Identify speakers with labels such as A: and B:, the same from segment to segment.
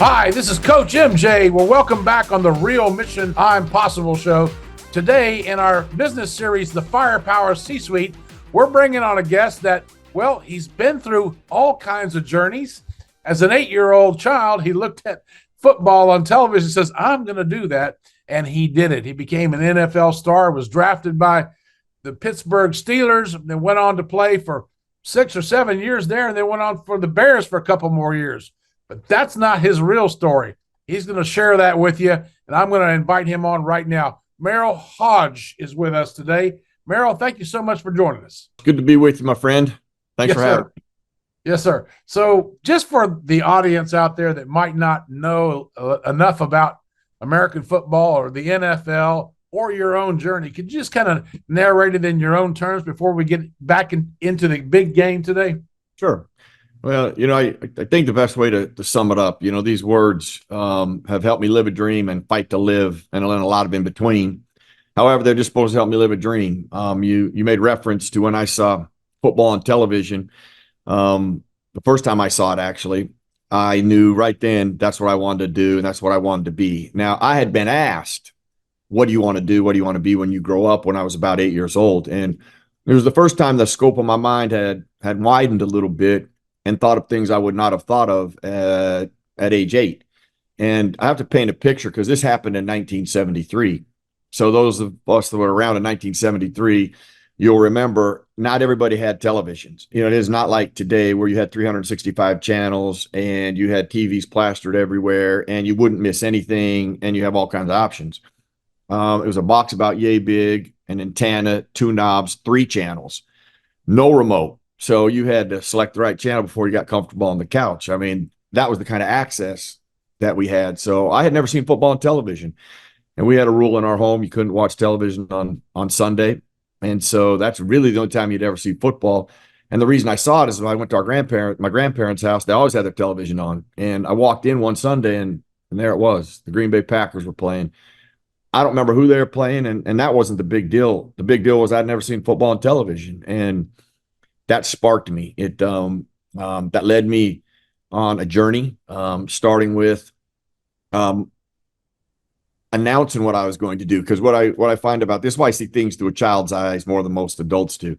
A: Hi, this is Coach MJ. Well, welcome back on the Real Mission I'm Possible show. Today, in our business series, The Firepower C-Suite, we're bringing on a guest that, well, he's been through all kinds of journeys. As an 8-year-old child, he looked at football on television and says, I'm going to do that. And he did it. He became an NFL star, was drafted by the Pittsburgh Steelers, and then went on to play for 6 or 7 years there, and then went on for the Bears for a couple more years. But that's not his real story. He's going to share that with you, and I'm going to invite him on right now. Merril Hoge is with us today. Merril, thank you so much for joining us.
B: Good to be with you, my friend. Thanks for having me.
A: Yes, sir. So just for the audience out there that might not know enough about American football or the NFL or your own journey, could you just kind of narrate it in your own terms before we get back into the big game today?
B: Sure. Well, I think the best way to sum it up, these words have helped me live a dream and fight to live, and a lot of in between. However, they're just supposed to help me live a dream. You made reference to when I saw football on television. The first time I saw it, actually, I knew right then that's what I wanted to do, and that's what I wanted to be. Now, I had been asked, what do you want to do? What do you want to be when you grow up? When I was about 8 years old. And it was the first time the scope of my mind had widened a little bit, and thought of things I would not have thought of at age 8. And I have to paint a picture because this happened in 1973. So those of us that were around in 1973, you'll remember not everybody had televisions. It is not like today where you had 365 channels and you had TVs plastered everywhere and you wouldn't miss anything and you have all kinds of options. It was a box about yay big, an antenna, 2 knobs, 3 channels, no remote. So you had to select the right channel before you got comfortable on the couch. I mean, that was the kind of access that we had. So I had never seen football on television. And we had a rule in our home, you couldn't watch television on Sunday. And so that's really the only time you'd ever see football. And the reason I saw it is when I went to my grandparents' house, they always had their television on. And I walked in one Sunday and there it was. The Green Bay Packers were playing. I don't remember who they were playing, and that wasn't the big deal. The big deal was I'd never seen football on television. And that sparked me. That led me on a journey, starting with announcing what I was going to do. Because what I find about this is why I see things through a child's eyes more than most adults do.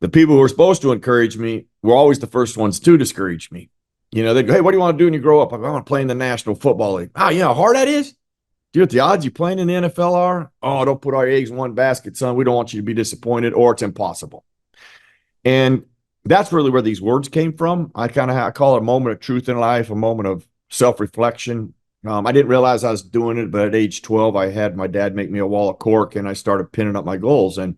B: The people who were supposed to encourage me were always the first ones to discourage me. They'd go, hey, what do you want to do when you grow up? I want to play in the National Football League. Oh, you know how hard that is? Do you know what the odds you playing in the NFL are? Oh, don't put all your eggs in one basket, son. We don't want you to be disappointed, or it's impossible. And that's really where these words came from. I call it a moment of truth in life, a moment of self-reflection. I didn't realize I was doing it, but at age 12, I had my dad make me a wall of cork, and I started pinning up my goals. And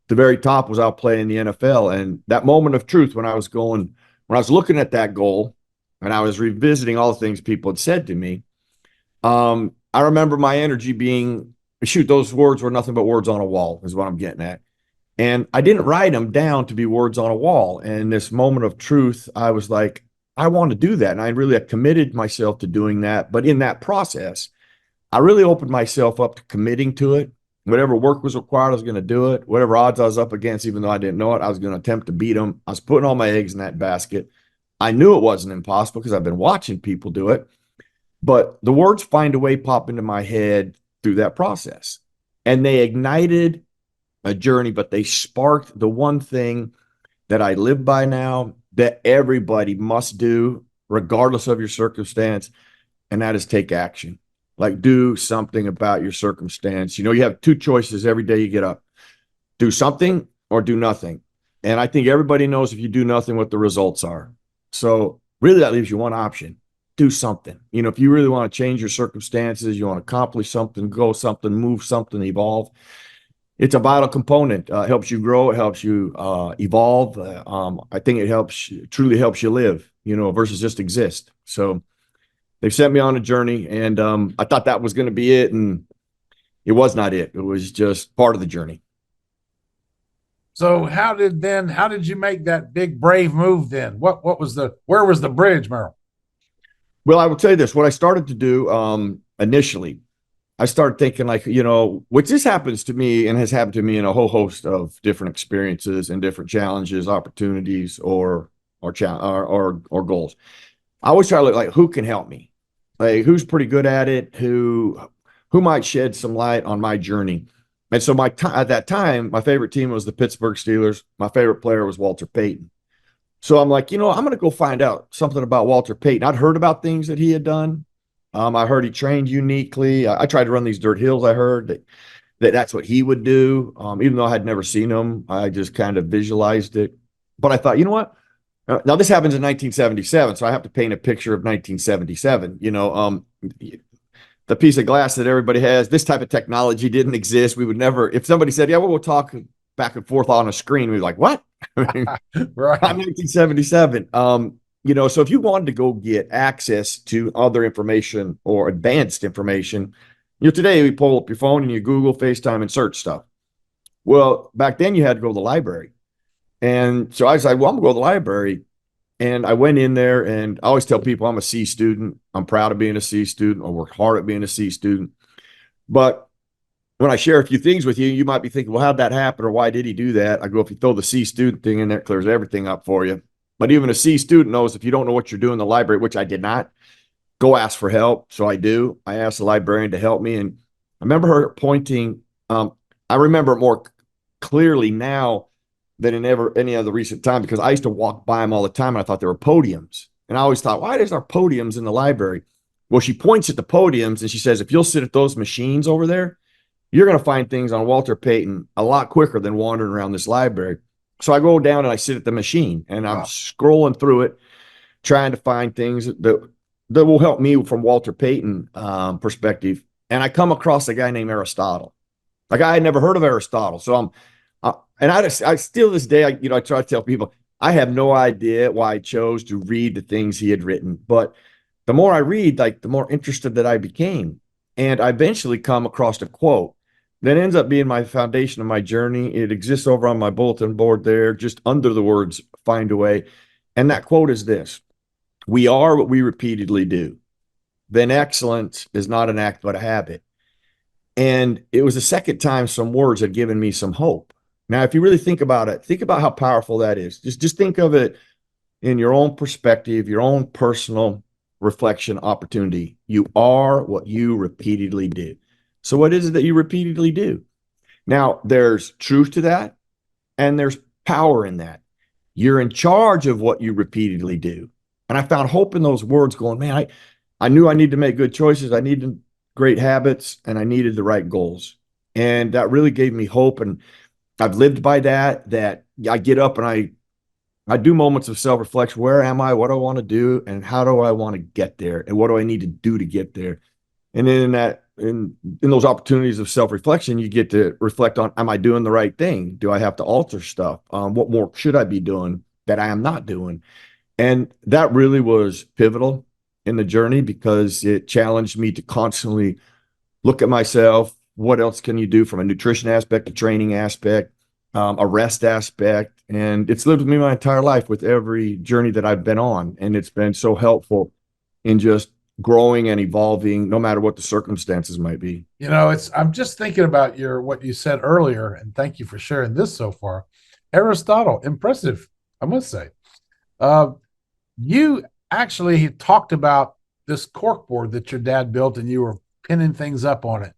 B: the very top was out playing the NFL. And that moment of truth, when I was looking at that goal, and I was revisiting all the things people had said to me, I remember my energy being, shoot, those words were nothing but words on a wall, is what I'm getting at. And I didn't write them down to be words on a wall. And this moment of truth, I was like, I want to do that. And I really committed myself to doing that. But in that process, I really opened myself up to committing to it. Whatever work was required, I was going to do it. Whatever odds I was up against, even though I didn't know it, I was going to attempt to beat them. I was putting all my eggs in that basket. I knew it wasn't impossible because I've been watching people do it. But the words find a way pop into my head through that process. And they ignited a journey, but they sparked the one thing that I live by now that everybody must do, regardless of your circumstance, and that is take action. Like, do something about your circumstance. You have 2 choices every day you get up. Do something or do nothing. And I think everybody knows if you do nothing what the results are. So really that leaves you one option. Do something. If you really want to change your circumstances, you want to accomplish something, go something, move something, evolve, it's a vital component. It helps you grow. It helps you evolve. I think it truly helps you live, versus just exist. So they've sent me on a journey, and I thought that was going to be it, and it was not it. It was just part of the journey.
A: So how did you make that big brave move then? Where was the bridge, Merril?
B: Well, I will tell you this. What I started to do initially, I started thinking which this happens to me and has happened to me in a whole host of different experiences and different challenges, opportunities, or goals. I always try to look like, who can help me? like who's pretty good at it, who might shed some light on my journey. And so at that time, my favorite team was the Pittsburgh Steelers. My favorite player was Walter Payton. So I'm like, I'm going to go find out something about Walter Payton. I'd heard about things that he had done. I heard he trained uniquely. I tried to run these dirt hills. I heard that's what he would do. Even though I had never seen him, I just kind of visualized it. But I thought, you know what? Now this happens in 1977, so I have to paint a picture of 1977. The piece of glass that everybody has, this type of technology didn't exist. We would never, if somebody said, yeah, well, we'll talk back and forth on a screen, we'd be like, what?
A: Right.
B: I'm 1977. So if you wanted to go get access to other information or advanced information, today we pull up your phone and you Google, FaceTime, and search stuff. Well, back then you had to go to the library. And so I was like, well, I'm going to go to the library. And I went in there, and I always tell people I'm a C student. I'm proud of being a C student. I worked hard at being a C student. But when I share a few things with you, you might be thinking, well, how'd that happen? Or why did he do that? I go, if you throw the C student thing in there, it clears everything up for you. But even a C student knows if you don't know what you're doing in the library, which I did not, go ask for help. So I do. I asked the librarian to help me. And I remember her pointing, I remember it more clearly now than in any other recent time, because I used to walk by them all the time and I thought there were podiums. And I always thought, why is there podiums in the library? Well, she points at the podiums and she says, if you'll sit at those machines over there, you're going to find things on Walter Payton a lot quicker than wandering around this library. So I go down and I sit at the machine and I'm scrolling through it, trying to find things that will help me from Walter Payton perspective. And I come across a guy named Aristotle. Like I had never heard of Aristotle. So I still this day, I try to tell people, I have no idea why I chose to read the things he had written. But the more I read, like the more interested that I became. And I eventually come across a quote that ends up being my foundation of my journey. It exists over on my bulletin board there, just under the words, find a way. And that quote is this: we are what we repeatedly do. Then excellence is not an act, but a habit. And it was the second time some words had given me some hope. Now, if you really think about it, think about how powerful that is. Just think of it in your own perspective, your own personal reflection opportunity. You are what you repeatedly do. So what is it that you repeatedly do? Now, there's truth to that, and there's power in that. You're in charge of what you repeatedly do. And I found hope in those words going, man, I knew I needed to make good choices. I needed great habits, and I needed the right goals. And that really gave me hope. And I've lived by that I get up and I do moments of self-reflection. Where am I? What do I want to do? And how do I want to get there? And what do I need to do to get there? And then in those opportunities of self-reflection, you get to reflect on, am I doing the right thing? Do I have to alter stuff? What more should I be doing that I am not doing? And that really was pivotal in the journey, because it challenged me to constantly look at myself. What else can you do from a nutrition aspect, a training aspect, a rest aspect? And it's lived with me my entire life with every journey that I've been on. And it's been so helpful in just growing and evolving, no matter what the circumstances might be.
A: I'm just thinking about what you said earlier, and thank you for sharing this so far. Aristotle, impressive, I must say. You actually talked about this cork board that your dad built, and you were pinning things up on it.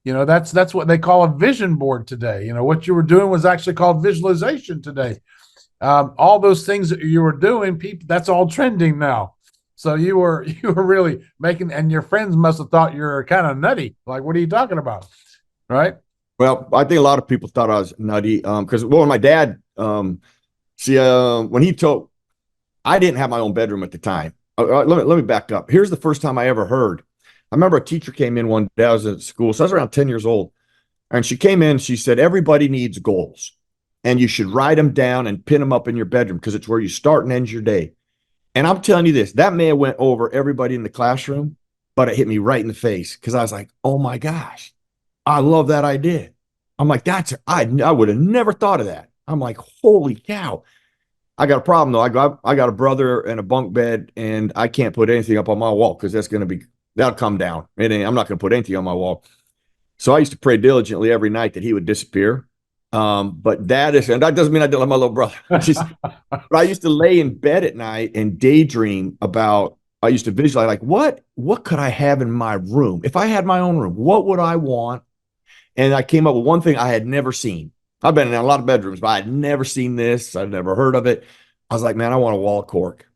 A: That's what they call a vision board today. What you were doing was actually called visualization today. All those things that you were doing, people, that's all trending now. So you were really making, and your friends must have thought you're kind of nutty. Like, what are you talking about? Right?
B: Well, I think a lot of people thought I was nutty, because when my dad, when he told, I didn't have my own bedroom at the time. Let me back up. Here's the first time I ever heard. I remember a teacher came in one day. I was at school, so I was around 10 years old. And she came in, she said, everybody needs goals. And you should write them down and pin them up in your bedroom, because it's where you start and end your day. And I'm telling you this, that may have went over everybody in the classroom, but it hit me right in the face, because I was like, oh my gosh, I love that idea. I'm like, I would have never thought of that. I'm like, holy cow. I got a problem though. I got a brother and a bunk bed, and I can't put anything up on my wall, because that'll come down. I'm not going to put anything on my wall. So I used to pray diligently every night that he would disappear. But and that doesn't mean I didn't love my little brother. But I used to lay in bed at night and daydream about I used to visualize like what could I have in my room? If I had my own room, what would I want? And I came up with one thing I had never seen. I've been in a lot of bedrooms, but I had never seen this. I'd never heard of it. I was like, man, I want a wall of cork.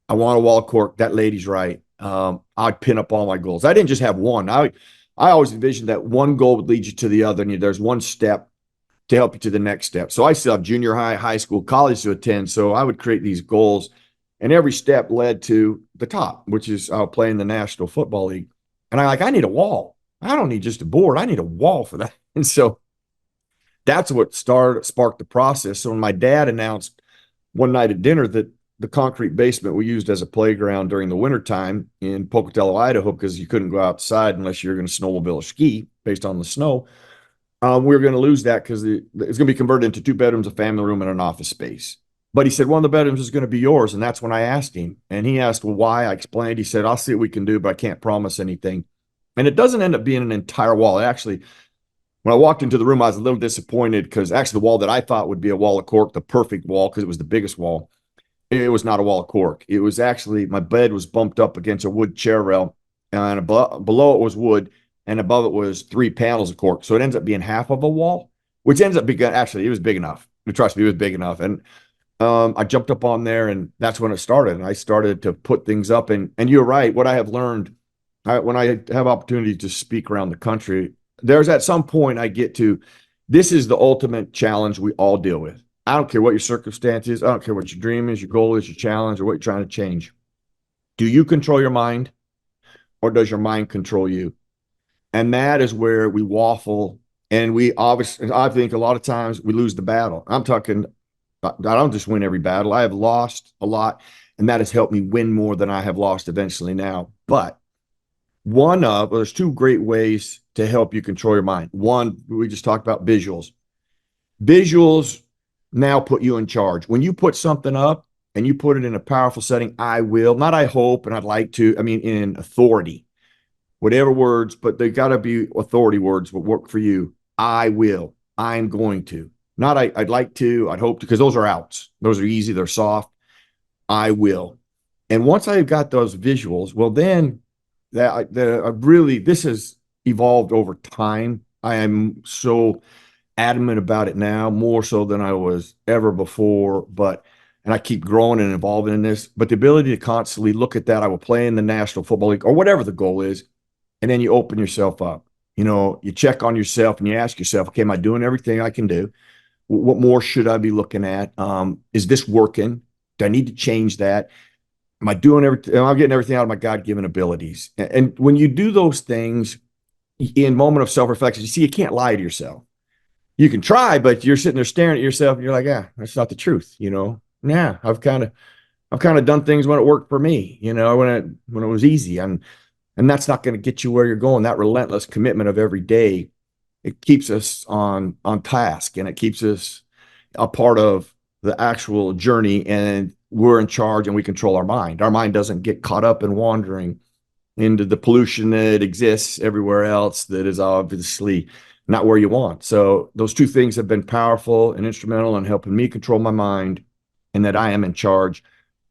B: I want a wall of cork. That lady's right. I'd pin up all my goals. I didn't just have one. I always envisioned that one goal would lead you to the other, and there's one step to help you to the next step. So I still have junior high, high school, college to attend. So I would create these goals, and every step led to the top, which is playing the National Football League. And I need a wall. I don't need just a board. I need a wall for that. And so that's what sparked the process. So when my dad announced one night at dinner that the concrete basement we used as a playground during the wintertime in Pocatello, Idaho, because you couldn't go outside unless you're going to snowmobile or ski based on the snow, we were going to lose that because it's going to be converted into 2 bedrooms, a family room, and an office space. But he said, one of the bedrooms is going to be yours. And that's when I asked him. And he asked, well, why? I explained. He said, I'll see what we can do, but I can't promise anything. And it doesn't end up being an entire wall. Actually, when I walked into the room, I was a little disappointed because actually the wall that I thought would be a wall of cork, the perfect wall, because it was the biggest wall, it was not a wall of cork. It was actually, my bed was bumped up against a wood chair rail, and below it was wood, and above it was 3 panels of cork. So it ends up being half of a wall, which ends up being, actually, it was big enough. Trust me, it was big enough. And I jumped up on there, and that's when it started. And I started to put things up. And you're right. What I have learned when I have opportunity to speak around the country, there's at some point I get to, this is the ultimate challenge we all deal with. I don't care what your circumstance is. I don't care what your dream is, your goal is, your challenge, or what you're trying to change. Do you control your mind, or does your mind control you? And that is where we waffle. And we obviously, I think a lot of times we lose the battle. I'm talking, I don't just win every battle. I have lost a lot, and that has helped me win more than I have lost eventually now. But there's 2 great ways to help you control your mind. One, we just talked about visuals. Visuals now put you in charge. When you put something up and you put it in a powerful setting, I will, not I hope, and I'd like to, I mean, in authority, whatever words, but they got to be authority words that work for you. I will, I'm going to, not I'd like to, I'd hope to, because those are outs. Those are easy. They're soft. I will. And once I've got those visuals, well, then this has evolved over time. I am so adamant about it now, more so than I was ever before. And I keep growing and evolving in this. But the ability to constantly look at that, I will play in the National Football League or whatever the goal is, and then you open yourself up. You check on yourself and you ask yourself, okay, am I doing everything I can do? What more should I be looking at? Is this working? Do I need to change that? Am I doing everything? Am I getting everything out of my God-given abilities? And when you do those things in moment of self-reflection, you see, you can't lie to yourself. You can try, but you're sitting there staring at yourself and you're like, that's not the truth. Yeah, I've kind of done things when it worked for me, when it was easy. And that's not going to get you where you're going. That relentless commitment of every day, it keeps us on task, and it keeps us a part of the actual journey, and we're in charge and we control our mind. Our mind doesn't get caught up in wandering into the pollution that exists everywhere else that is obviously not where you want. So those 2 things have been powerful and instrumental in helping me control my mind, and that I am in charge.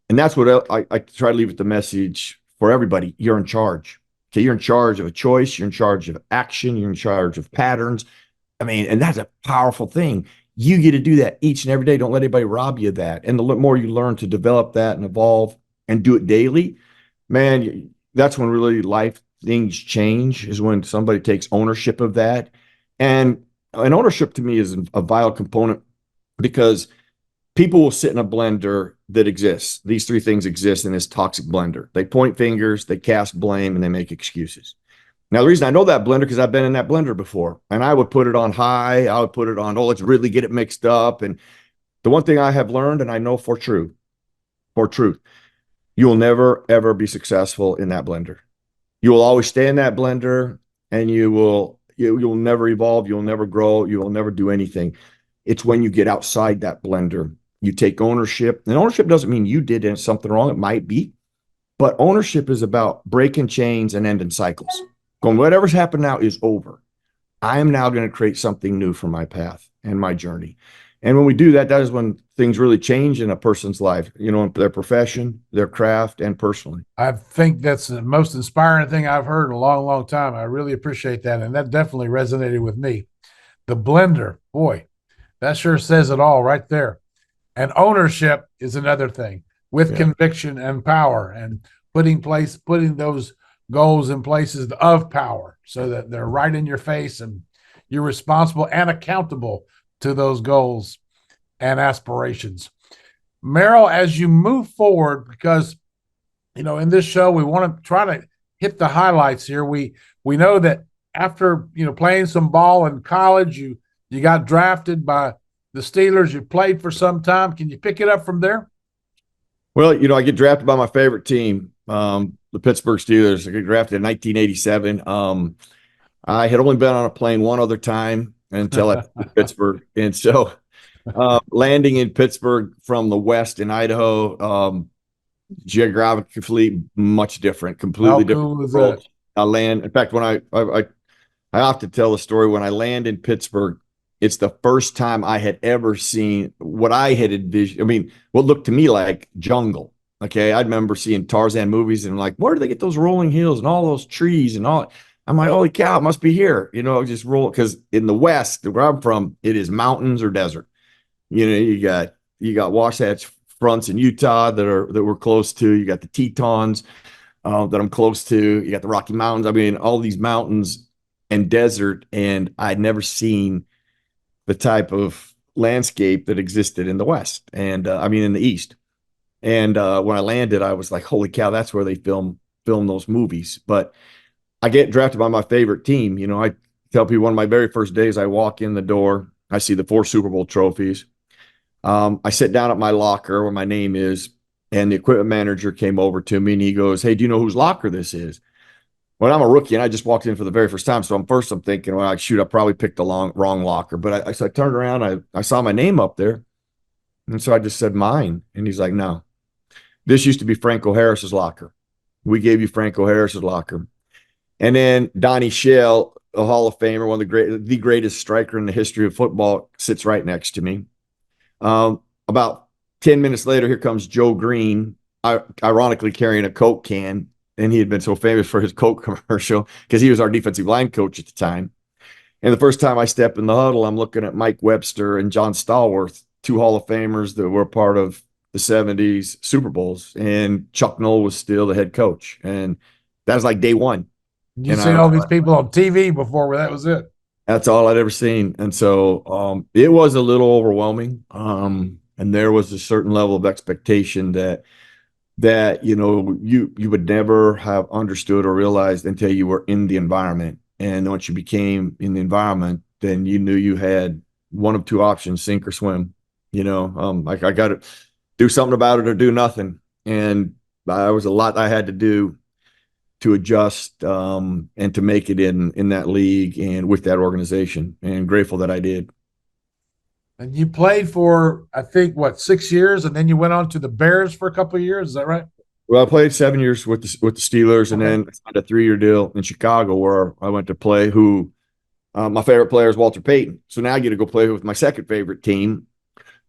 B: And that's what I try to leave with the message for everybody. You're in charge. Okay, you're in charge of a choice. You're in charge of action. You're in charge of patterns. I mean, and that's a powerful thing. You get to do that each and every day. Don't let anybody rob you of that. And the more you learn to develop that and evolve and do it daily, man, that's when really life things change, is when somebody takes ownership of that. And ownership to me is a vital component, because people will sit in a blender that exists. These 3 things exist in this toxic blender. They point fingers, they cast blame, and they make excuses. Now, the reason I know that blender, because I've been in that blender before, and I would put it on high. I would put it on, let's really get it mixed up. And the one thing I have learned, and I know for truth, you will never, ever be successful in that blender. You will always stay in that blender, and you'll never evolve. You'll never grow. You will never do anything. It's when you get outside that blender, you take ownership. And ownership doesn't mean you did something wrong. It might be. But ownership is about breaking chains and ending cycles. Going, whatever's happened now is over. I am now going to create something new for my path and my journey. And when we do that, that is when things really change in a person's life, you know, in their profession, their craft, and personally.
A: I think that's the most inspiring thing I've heard in a long, long time. I really appreciate that. And that definitely resonated with me. The blender, boy, that sure says it all right there. And ownership is another thing with
B: Yeah.
A: conviction and power and putting those goals in places of power so that they're right in your face and you're responsible and accountable to those goals and aspirations. Merril, as you move forward, because in this show we want to try to hit the highlights here. We know that after playing some ball in college, you got drafted by the Steelers. You played for some time. Can you pick it up from there?
B: Well, I get drafted by my favorite team, the Pittsburgh Steelers. I get drafted in 1987. I had only been on a plane one other time until I moved to Pittsburgh. And so landing in Pittsburgh from the West in Idaho, geographically much different, completely
A: How
B: different
A: cool was that?
B: world. I land. In fact, when I often tell the story, when I land in Pittsburgh, it's the first time I had ever seen what I had envisioned. I mean, what looked to me like jungle. Okay. I remember seeing Tarzan movies and I'm like, where do they get those rolling hills and all those trees and all? I'm like, holy cow, it must be here. Just roll. Because in the West, where I'm from, it is mountains or desert. You got Wasatch fronts in Utah that we're close to. You got the Tetons that I'm close to. You got the Rocky Mountains. I mean, all these mountains and desert, and I'd never seen the type of landscape that existed in the West, and I mean in the East. And when I landed, I was like, "Holy cow, that's where they film those movies." But I get drafted by my favorite team. I tell people one of my very first days, I walk in the door, I see the 4 Super Bowl trophies. I sit down at my locker where my name is, and the equipment manager came over to me and he goes, "Hey, do you know whose locker this is?" Well, I'm a rookie and I just walked in for the very first time. So I'm thinking, well, shoot, I probably picked the wrong locker. But so I turned around, I saw my name up there. And so I just said mine. And he's like, no, this used to be Franco Harris's locker. We gave you Franco Harris's locker. And then Donnie Shell, a Hall of Famer, one of the greatest striker in the history of football, sits right next to me. About 10 minutes later, here comes Joe Green, ironically carrying a Coke can. And he had been so famous for his Coke commercial because he was our defensive line coach at the time. And the first time I step in the huddle, I'm looking at Mike Webster and John Stallworth, 2 Hall of Famers that were part of the 70s Super Bowls. And Chuck Noll was still the head coach. And that was like day one.
A: You
B: And
A: seen all these people on TV before where that was it.
B: that's all I'd ever seen. And so it was a little overwhelming. And there was a certain level of expectation that you would never have understood or realized until you were in the environment. And once you became in the environment, then you knew you had one of 2 options: sink or swim. Like I got to do something about it or do nothing. And there was a lot I had to do to adjust and to make it in that league and with that organization, and grateful that I did.
A: And you played for, I think, what, 6 years, and then you went on to the Bears for a couple of years. Is that right?
B: Well, I played 7 years with the Steelers, and
A: Okay.
B: then I signed a 3-year deal in Chicago where I went to play. My favorite player is Walter Payton. So now I get to go play with my second favorite team.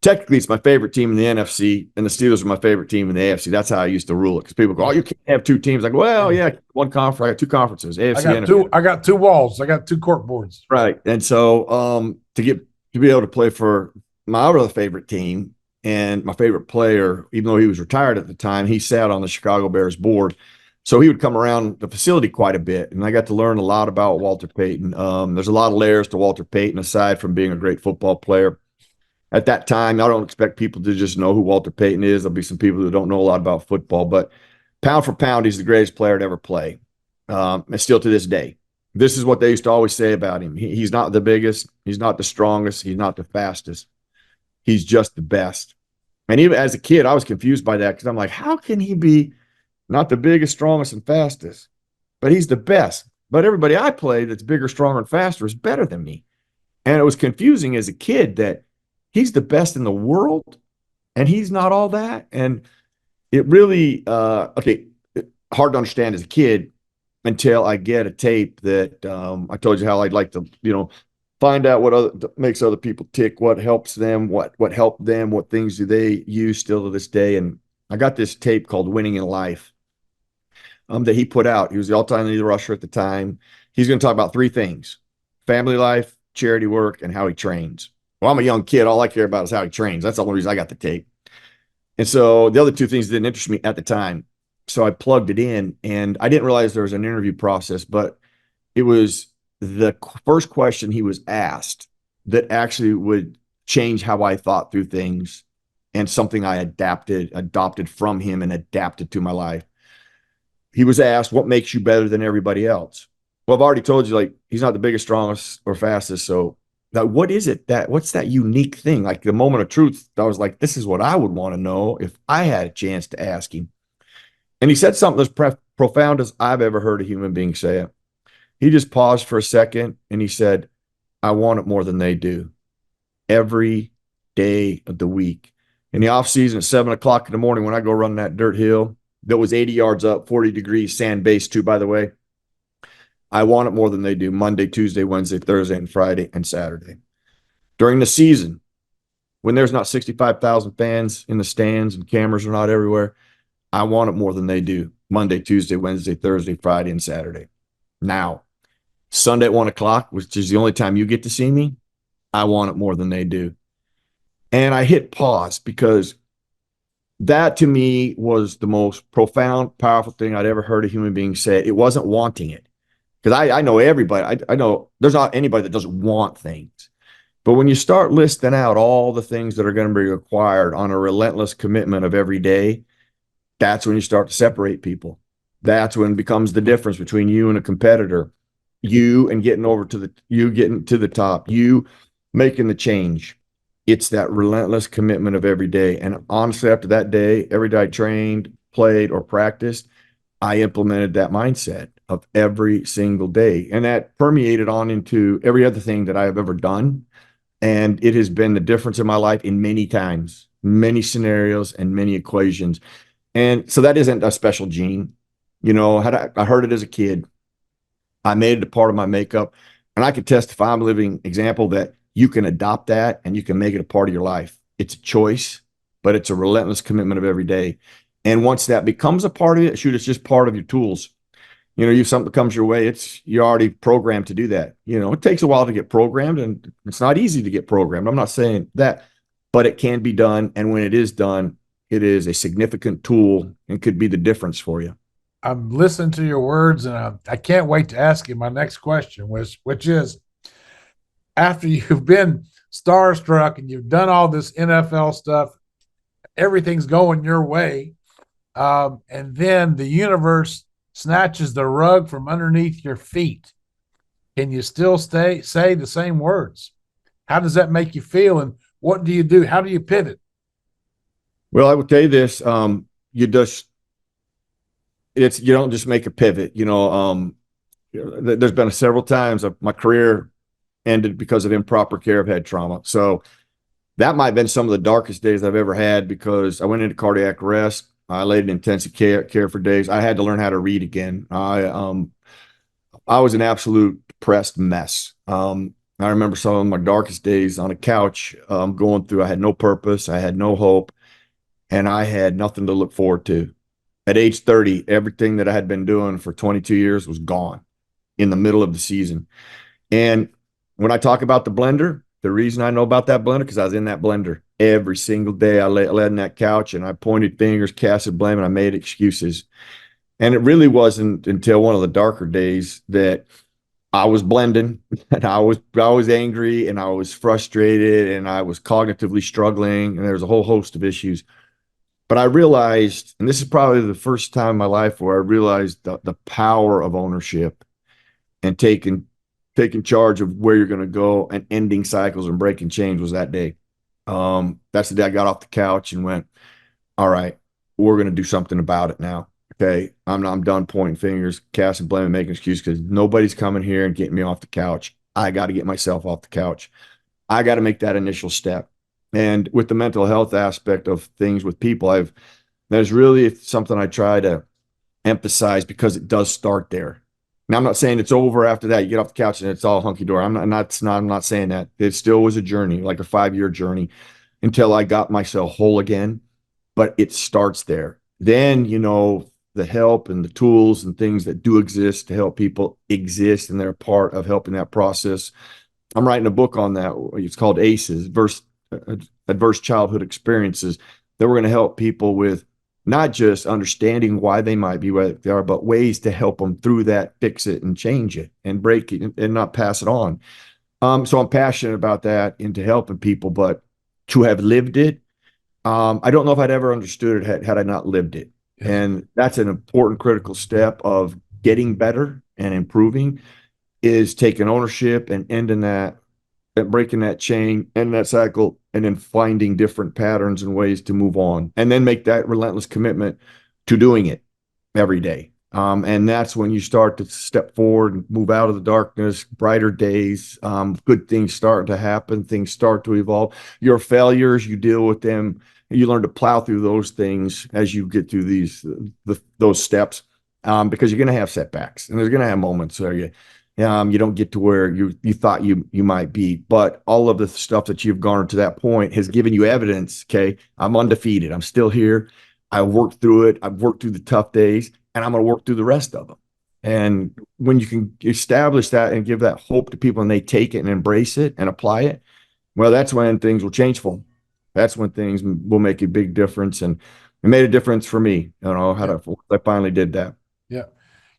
B: Technically, it's my favorite team in the NFC, and the Steelers are my favorite team in the AFC. That's how I used to rule it, because people go, "Oh, you can't have 2 teams." Like, well, yeah, one conference. I got 2 conferences, AFC, NFC.
A: I got two walls. I got 2 cork boards.
B: Right. And so to be able to play for my other favorite team and my favorite player, even though he was retired at the time, he sat on the Chicago Bears board. So he would come around the facility quite a bit. And I got to learn a lot about Walter Payton. There's a lot of layers to Walter Payton aside from being a great football player. At that time, I don't expect people to just know who Walter Payton is. There'll be some people that don't know a lot about football, but pound for pound, he's the greatest player to ever play. And still to this day. This is what they used to always say about him. He's not the biggest. He's not the strongest. He's not the fastest. He's just the best. And even as a kid, I was confused by that because I'm like, how can he be not the biggest, strongest, and fastest? But he's the best. But everybody I play that's bigger, stronger, and faster is better than me. And it was confusing as a kid that he's the best in the world and he's not all that. And it really, hard to understand as a kid until I get a tape that I told you how I'd like to, find out makes other people tick, what helps them, what helped them, what things do they use still to this day. And I got this tape called Winning in Life that he put out. He was the all-time leader rusher at the time. He's going to talk about three things: family life, charity work, and how he trains. Well, I'm a young kid. All I care about is how he trains. That's the only reason I got the tape. And so the other two things didn't interest me at the time. So I plugged it in, and I didn't realize there was an interview process, but it was the first question he was asked that actually would change how I thought through things, and something I adopted from him and adapted to my life. He was asked, what makes you better than everybody else? Well, I've already told you, like, he's not the biggest, strongest, or fastest. So now what is it what's that unique thing? Like, the moment of truth, I was like, this is what I would want to know if I had a chance to ask him. And he said something as profound as I've ever heard a human being say it. He just paused for a second and he said, I want it more than they do every day of the week. In the off season at 7 o'clock in the morning, when I go run that dirt hill that was 80 yards up, 40 degrees, sand base too, by the way, I want it more than they do Monday, Tuesday, Wednesday, Thursday, and Friday and Saturday. During the season, when there's not 65,000 fans in the stands and cameras are not everywhere, I want it more than they do Monday, Tuesday, Wednesday, Thursday, Friday, and Saturday. Now, Sunday at 1 o'clock, which is the only time you get to see me, I want it more than they do. And I hit pause because that to me was the most profound, powerful thing I'd ever heard a human being say. It wasn't wanting it. Because I know everybody, I know there's not anybody that doesn't want things. But when you start listing out all the things that are going to be required on a relentless commitment of every day, that's when you start to separate people. That's when it becomes the difference between you and a competitor, you and getting to the top, you making the change. It's that relentless commitment of every day. And honestly, after that day, every day I trained, played, or practiced, I implemented that mindset of every single day. And that permeated on into every other thing that I have ever done. And it has been the difference in my life in many times, many scenarios, and many equations. And so that isn't a special gene. You know, I heard it as a kid. I made it a part of my makeup. And I could testify, I'm a living example that you can adopt that and you can make it a part of your life. It's a choice, but it's a relentless commitment of every day. And once that becomes a part of it, shoot, it's just part of your tools. You know, if something comes your way, you're already programmed to do that. You know, it takes a while to get programmed, and it's not easy to get programmed. I'm not saying that, but it can be done. And when it is done, it is a significant tool and could be the difference for you.
A: I'm listening to your words, and I can't wait to ask you my next question, which is, after you've been starstruck and you've done all this NFL stuff, everything's going your way, and then the universe snatches the rug from underneath your feet. Can you still say the same words? How does that make you feel? And what do you do? How do you pivot?
B: Well, I would tell you this: you don't just make a pivot. There's been several times of my career ended because of improper care of head trauma. So that might have been some of the darkest days I've ever had, because I went into cardiac arrest. I laid in intensive care for days. I had to learn how to read again. I was an absolute depressed mess. I remember some of my darkest days on a couch, going through. I had no purpose. I had no hope, and I had nothing to look forward to. At age 30, everything that I had been doing for 22 years was gone in the middle of the season. And when I talk about the blender, the reason I know about that blender, because I was in that blender every single day. I lay on that couch and I pointed fingers, casted blame, and I made excuses. And it really wasn't until one of the darker days that I was blending, and I was angry, and I was frustrated, and I was cognitively struggling, and there was a whole host of issues. But I realized, and this is probably the first time in my life where I realized the power of ownership and taking charge of where you're going to go and ending cycles and breaking chains, was that day. That's the day I got off the couch and went, all right, we're going to do something about it now. Okay. I'm done pointing fingers, casting blame, and making excuses, because nobody's coming here and getting me off the couch. I got to get myself off the couch. I got to make that initial step. And with the mental health aspect of things with people, there's really something I try to emphasize, because it does start there. Now, I'm not saying it's over after that. You get off the couch and it's all hunky dory. I'm not saying that. It still was a journey, like a 5-year journey until I got myself whole again. But it starts there. Then, the help and the tools and things that do exist to help people exist, and they're a part of helping that process. I'm writing a book on that. It's called ACEs, Adverse Childhood Experiences, that we're going to help people with not just understanding why they might be where they are, but ways to help them through that, fix it and change it and break it and not pass it on. So I'm passionate about that, into helping people, but to have lived it, I don't know if I'd ever understood it had I not lived it.
A: Yes.
B: And that's an important, critical step of getting better and improving, is taking ownership and ending that, and breaking that chain and that cycle, and then finding different patterns and ways to move on, and then make that relentless commitment to doing it every day. And that's when you start to step forward and move out of the darkness, brighter days, good things start to happen, things start to evolve. Your failures, you deal with them. You learn to plow through those things as you get through those steps, because you're going to have setbacks, and there's going to have moments where you don't get to where you thought you might be. But all of the stuff that you've garnered to that point has given you evidence. Okay, I'm undefeated. I'm still here. I worked through it. I've worked through the tough days, and I'm going to work through the rest of them. And when you can establish that and give that hope to people, and they take it and embrace it and apply it, well, that's when things will change for them. That's when things will make a big difference. And it made a difference for me. I finally did that.
A: Yeah.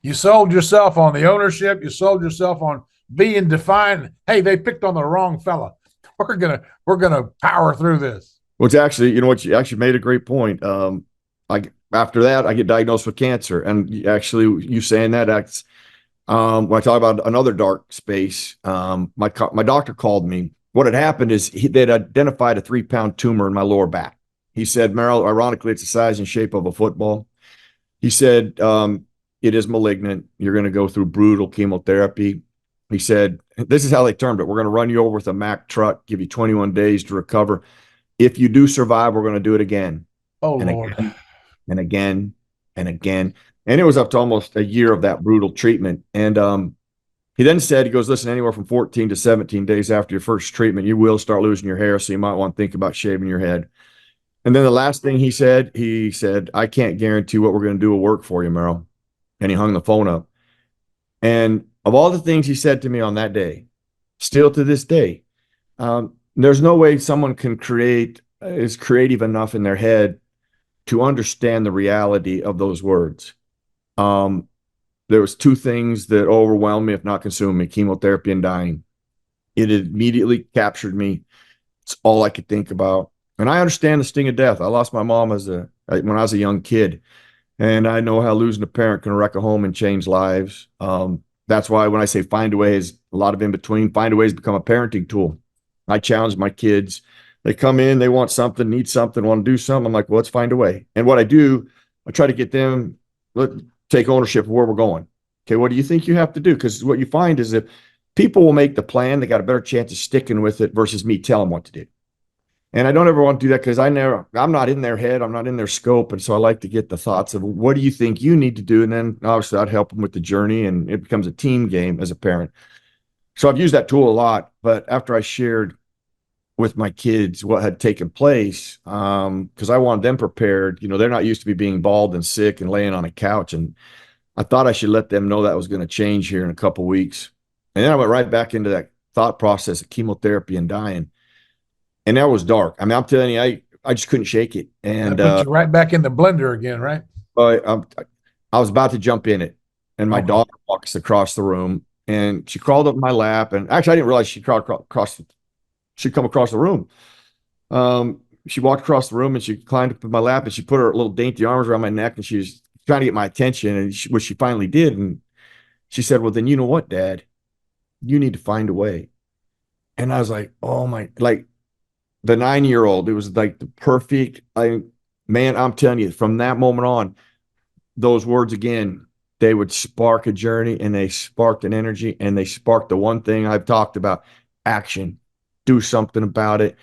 A: You sold yourself on the ownership. You sold yourself on being defined. Hey, they picked on the wrong fella. We're gonna power through this.
B: Which actually, you actually made a great point. After that, I get diagnosed with cancer, and actually, you saying that, that's when I talk about another dark space. My doctor called me. What had happened is they'd identified a 3-pound tumor in my lower back. He said, Merril, ironically, it's the size and shape of a football. He said, it is malignant. You're going to go through brutal chemotherapy. He said, this is how they termed it. We're going to run you over with a Mack truck, give you 21 days to recover. If you do survive, we're going to do it again.
A: Oh,
B: and
A: Lord.
B: again, and again, and again. And it was up to almost a year of that brutal treatment. And he then said, he goes, listen, anywhere from 14 to 17 days after your first treatment, you will start losing your hair. So you might want to think about shaving your head. And then the last thing he said, I can't guarantee what we're going to do will work for you, Merril. And he hung the phone up. And of all the things he said to me on that day, still to this day, there's no way someone is creative enough in their head to understand the reality of those words. There was 2 things that overwhelmed me, if not consumed me: chemotherapy and dying. It immediately captured me. It's all I could think about. And I understand the sting of death. I lost my mom when I was a young kid. And I know how losing a parent can wreck a home and change lives. That's why when I say find a way, is a lot of in between. Find a way has become a parenting tool. I challenge my kids. They come in, they want something, need something, want to do something. I'm like, well, let's find a way. And what I do, I try to get them, take ownership of where we're going. Okay, what do you think you have to do? Because what you find is if people will make the plan, they got a better chance of sticking with it versus me telling them what to do. And I don't ever want to do that because I'm not in their head. I'm not in their scope. And so I like to get the thoughts of what do you think you need to do? And then obviously I'd help them with the journey, and it becomes a team game as a parent. So I've used that tool a lot. But after I shared with my kids what had taken place, because I wanted them prepared, they're not used to me being bald and sick and laying on a couch. And I thought I should let them know that was going to change here in a couple of weeks. And then I went right back into that thought process of chemotherapy and dying. And that was dark. I mean, I'm telling you, I just couldn't shake it. And
A: that put you right back in the blender again, right?
B: I was about to jump in it, and my daughter walks across the room, and she crawled up in my lap. And actually, I didn't realize she'd come across the room. She walked across the room, and she climbed up in my lap, and she put her little dainty arms around my neck, and she was trying to get my attention, and which she finally did. And she said, well, then you know what, Dad? You need to find a way. And I was like, oh my, like, the 9-year-old, it was like the perfect, man, I'm telling you, from that moment on, those words again, they would spark a journey, and they sparked an energy, and they sparked the one thing I've talked about: action. Do something about it.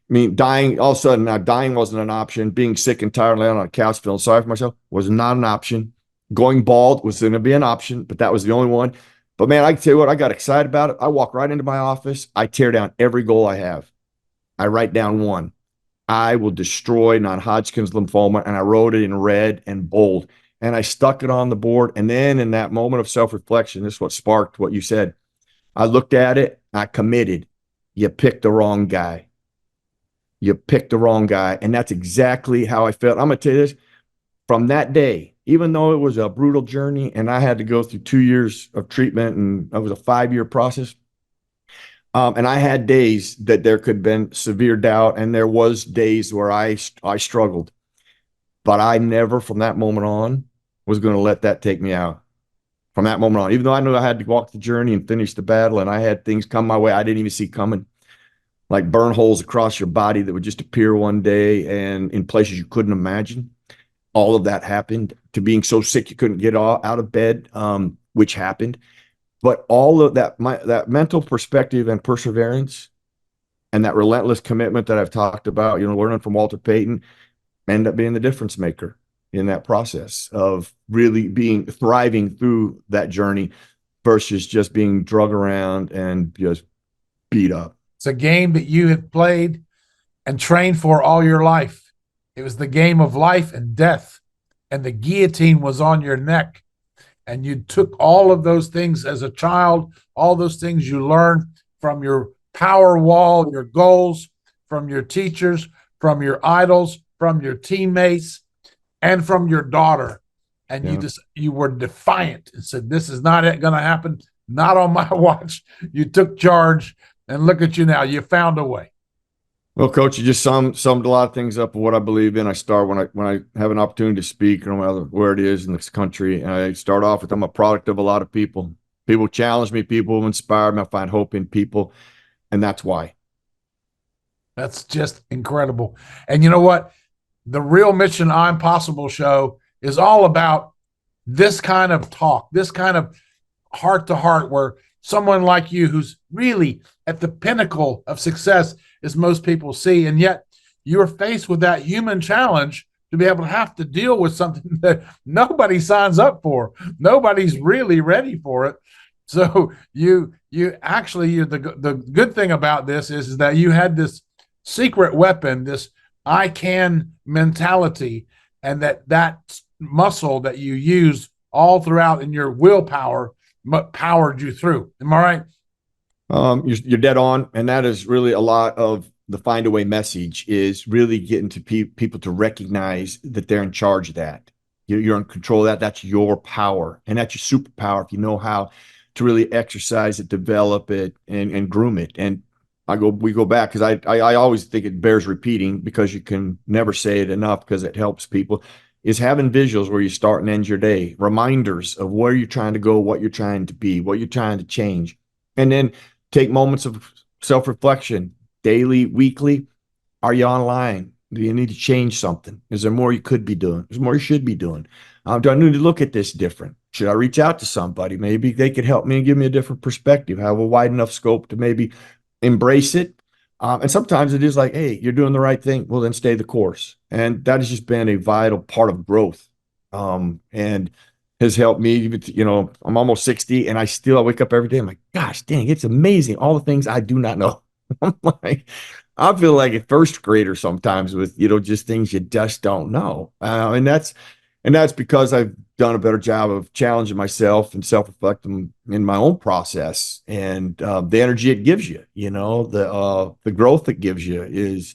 B: I mean, dying, all of a sudden, now dying wasn't an option. Being sick and tired, laying on a couch feeling sorry for myself was not an option. Going bald was going to be an option, but that was the only one. But man, I can tell you what, I got excited about it. I walk right into my office. I tear down every goal I have. I write down one. I will destroy non-Hodgkin's lymphoma. And I wrote it in red and bold. And I stuck it on the board. And then in that moment of self-reflection, this is what sparked what you said. I looked at it. I committed. You picked the wrong guy. You picked the wrong guy. And that's exactly how I felt. I'm going to tell you this. From that day, even though it was a brutal journey and I had to go through 2 years of treatment and it was a 5-year process, and I had days that there could have been severe doubt and there was days where I struggled, but I never from that moment on was going to let that take me out. From that moment on, even though I knew I had to walk the journey and finish the battle and I had things come my way I didn't even see coming, like burn holes across your body that would just appear one day and in places you couldn't imagine. All of that happened, to being so sick you couldn't get out of bed, which happened. But all of that, that mental perspective and perseverance and that relentless commitment that I've talked about, learning from Walter Payton, ended up being the difference maker in that process of really thriving through that journey versus just being drug around and just beat up.
A: It's a game that you had played and trained for all your life. It was the game of life and death, and the guillotine was on your neck. And you took all of those things as a child, all those things you learned from your power wall, your goals, from your teachers, from your idols, from your teammates, and from your daughter. And you were defiant and said, this is not going to happen, not on my watch. You took charge, and look at you now. You found a way.
B: Well, Coach, you just summed a lot of things up of what I believe in. I start when I have an opportunity to speak, no matter where it is in this country. And I start off with I'm a product of a lot of people. People challenge me, people inspire me. I find hope in people, and that's why.
A: That's just incredible. And you know what? The Real Mission I'm Possible show is all about this kind of talk, this kind of heart to heart, where someone like you who's really at the pinnacle of success as most people see, and yet you're faced with that human challenge to be able to have to deal with something that nobody signs up for. Nobody's really ready for it. So you actually, the good thing about this is that you had this secret weapon, this I can mentality, and that muscle that you use all throughout in your willpower powered you through. Am I right?
B: You're dead on. And that is really a lot of the find a way message, is really getting to people to recognize that they're in charge of that. You're in control of that. That's your power. And that's your superpower if you know how to really exercise it, develop it, and groom it. And we go back because I always think it bears repeating, because you can never say it enough because it helps people, is having visuals where you start and end your day, reminders of where you're trying to go, what you're trying to be, what you're trying to change. And then take moments of self-reflection, daily, weekly. Are you online? Do you need to change something? Is there more you could be doing? Is there more you should be doing? Do I need to look at this different? Should I reach out to somebody? Maybe they could help me and give me a different perspective, have a wide enough scope to maybe embrace it. And sometimes it is like, hey, you're doing the right thing. Well, then stay the course. And that has just been a vital part of growth. And has helped me. I'm almost 60 and I wake up every day. I'm like, gosh, dang, it's amazing. All the things I do not know. I'm like, I feel like a first grader sometimes with, just things you just don't know. And that's because I've done a better job of challenging myself and self-reflecting in my own process, and the energy it gives you, the growth it gives you is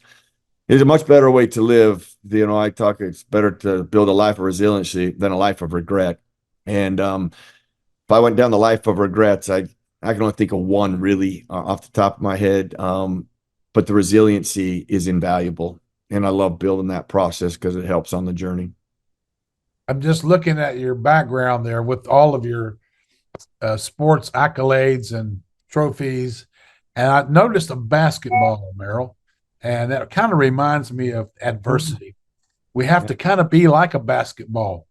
B: a much better way to live. It's better to build a life of resiliency than a life of regret. And if I went down the life of regrets, I can only think of one really off the top of my head. But the resiliency is invaluable. And I love building that process because it helps on the journey.
A: I'm just looking at your background there with all of your sports accolades and trophies. And I noticed a basketball, Merril, and that kind of reminds me of adversity. We have to kind of be like a basketball,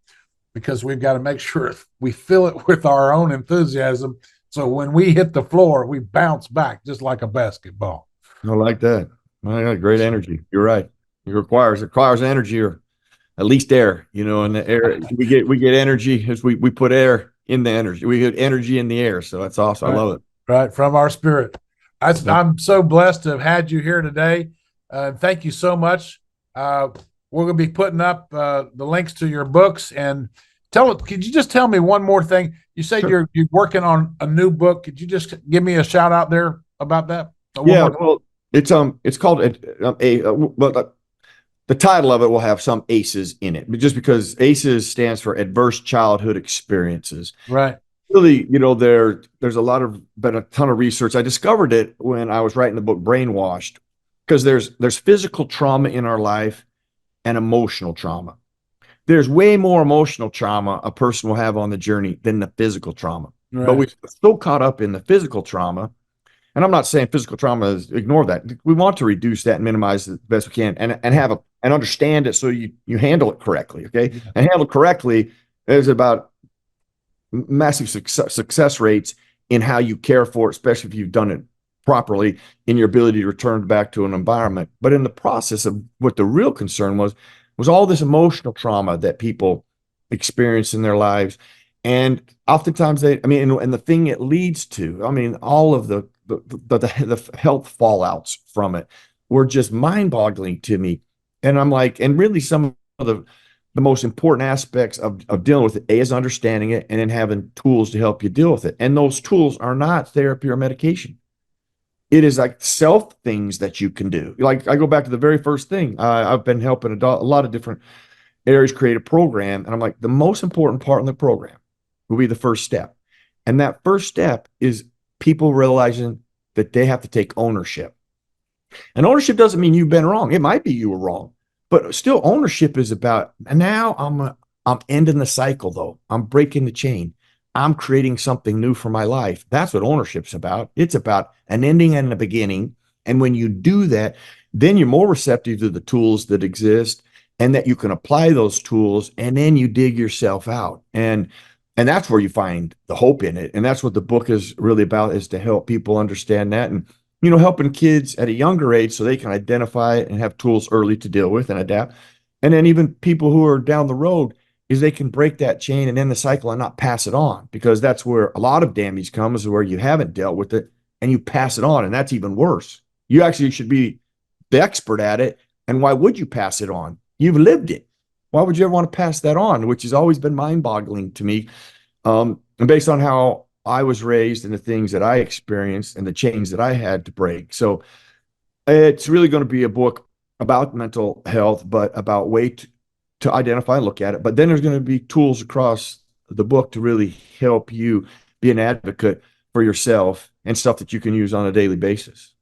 A: because we've got to make sure we fill it with our own enthusiasm. So when we hit the floor, we bounce back just like a basketball.
B: I like that. I got great energy. You're right. It requires energy, or at least air, and the air we get energy as we put air in the energy. We get energy in the air. So that's awesome.
A: Right.
B: I love it.
A: Right. From our spirit. I'm so blessed to have had you here today. Thank you so much. We're going to be putting up the links to your books, and could you just tell me one more thing? You said
B: Sure.
A: you're working on a new book. Could you just give me a shout out there about that?
B: Yeah. Well, it's called the title of it will have some ACEs in it, but just because ACEs stands for Adverse Childhood Experiences.
A: Right.
B: Really, there's been a ton of research. I discovered it when I was writing the book Brainwashed, because there's physical trauma in our life and emotional trauma. There's way more emotional trauma a person will have on the journey than the physical trauma.
A: Right.
B: But we're so caught up in the physical trauma. And I'm not saying physical trauma is ignore that. We want to reduce that and minimize it the best we can, and have and understand it so you handle it correctly. Okay. Yeah. And handle it correctly is about massive success rates in how you care for it, especially if you've done it properly, in your ability to return back to an environment. But in the process of what the real concern was all this emotional trauma that people experience in their lives. And oftentimes and the thing it leads to, all of the health fallouts from it were just mind-boggling to me. And I'm like, and really some of the most important aspects of dealing with it is understanding it, and then having tools to help you deal with it. And those tools are not therapy or medication. It is like self things that you can do. Like, I go back to the very first thing. I've been helping a lot of different areas create a program. And I'm like, the most important part in the program will be the first step. And that first step is people realizing that they have to take ownership. And ownership doesn't mean you've been wrong. It might be you were wrong, but still ownership is about, now I'm ending the cycle though. I'm breaking the chain. I'm creating something new for my life. That's what ownership's about. It's about an ending and a beginning. And when you do that, then you're more receptive to the tools that exist, and that you can apply those tools, and then you dig yourself out. And that's where you find the hope in it. And that's what the book is really about, is to help people understand that, and, helping kids at a younger age so they can identify it and have tools early to deal with and adapt. And then even people who are down the road, is they can break that chain and end the cycle and not pass it on, because that's where a lot of damage comes, where you haven't dealt with it and you pass it on. And that's even worse. You actually should be the expert at it. And why would you pass it on? You've lived it. Why would you ever want to pass that on? Which has always been mind-boggling to me. And based on how I was raised and the things that I experienced and the chains that I had to break. So it's really going to be a book about mental health, but about to identify and look at it. But then there's going to be tools across the book to really help you be an advocate for yourself, and stuff that you can use on a daily basis.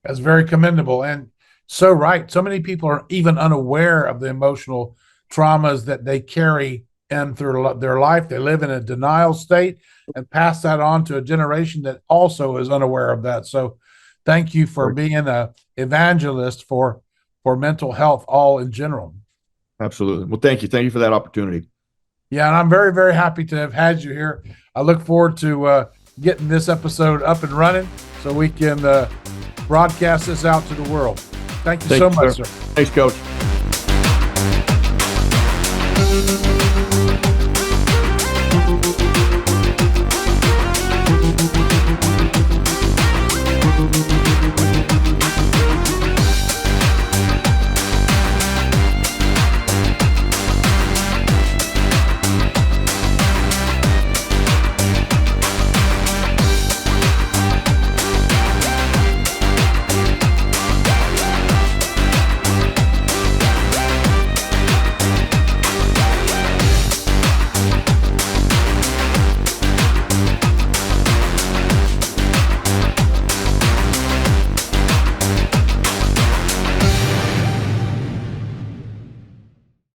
A: That's very commendable. And so right. So many people are even unaware of the emotional traumas that they carry in through their life. They live in a denial state and pass that on to a generation that also is unaware of that. So thank you for being an evangelist for mental health, all in general.
B: Absolutely. Well, thank you. Thank you for that opportunity.
A: Yeah, and I'm very, very happy to have had you here. I look forward to getting this episode up and running so we can broadcast this out to the world. Thank you so much, sir.
B: Thanks, Coach.